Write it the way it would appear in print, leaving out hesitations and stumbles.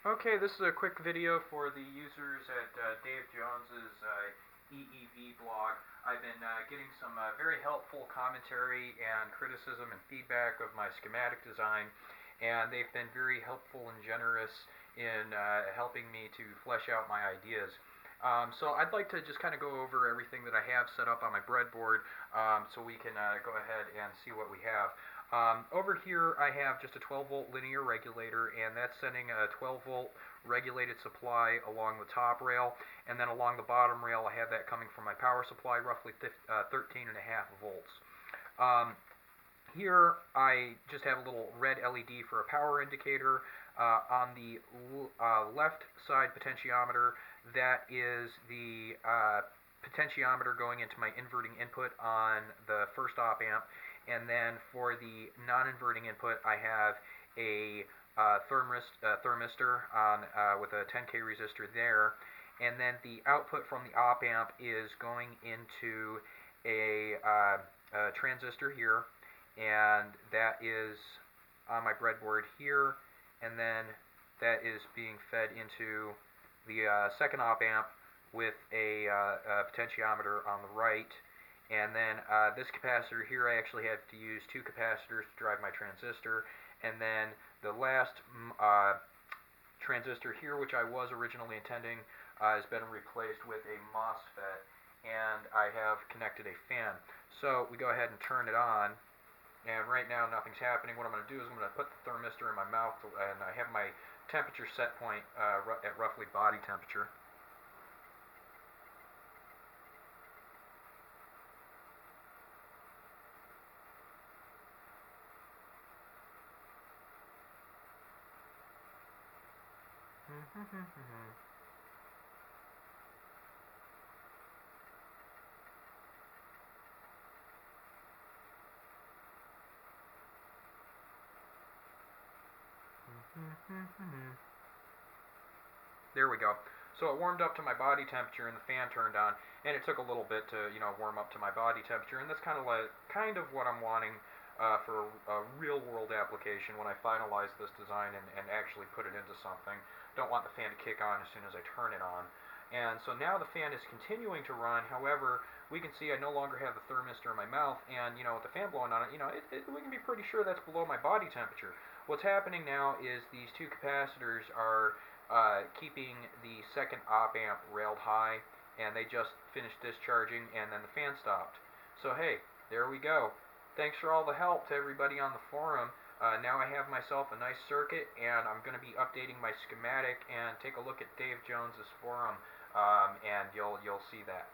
Okay, this is a quick video for the users at Dave Jones's EEV blog. I've been getting some very helpful commentary and criticism and feedback of my schematic design, and they've been very helpful and generous in helping me to flesh out my ideas. So I'd like to just kind of go over everything that I have set up on my breadboard so we can go ahead and see what we have. Over here I have just a 12 volt linear regulator, and that's sending a 12 volt regulated supply along the top rail, and then along the bottom rail I have that coming from my power supply, roughly 13.5 volts. Here I just have a little red LED for a power indicator. On the left side potentiometer, that is the potentiometer going into my inverting input on the first op amp. And then for the non-inverting input, I have a thermistor on, with a 10K resistor there. And then the output from the op amp is going into a transistor here, and that is on my breadboard here. And then that is being fed into the second op amp with a potentiometer on the right. And then this capacitor here, I actually had to use two capacitors to drive my transistor. And then the last transistor here, which I was originally intending, has been replaced with a MOSFET. And I have connected a fan. So we go ahead and turn it on. And right now nothing's happening. What I'm going to do is I'm going to put the thermistor in my mouth, and I have my temperature set point at roughly body temperature. There we go. So it warmed up to my body temperature and the fan turned on, and it took a little bit to, warm up to my body temperature, and that's kind of what I'm wanting for a real world application when I finalize this design and actually put it into something. Don't want the fan to kick on as soon as I turn it on. And so now the fan is continuing to run. However, we can see I no longer have the thermistor in my mouth, and with the fan blowing on it, we can be pretty sure that's below my body temperature. What's happening now is these two capacitors are keeping the second op amp railed high, and they just finished discharging, and then the fan stopped. So hey, there we go. Thanks for all the help to everybody on the forum. Now I have myself a nice circuit, and I'm going to be updating my schematic, and take a look at Dave Jones's forum, and you'll see that.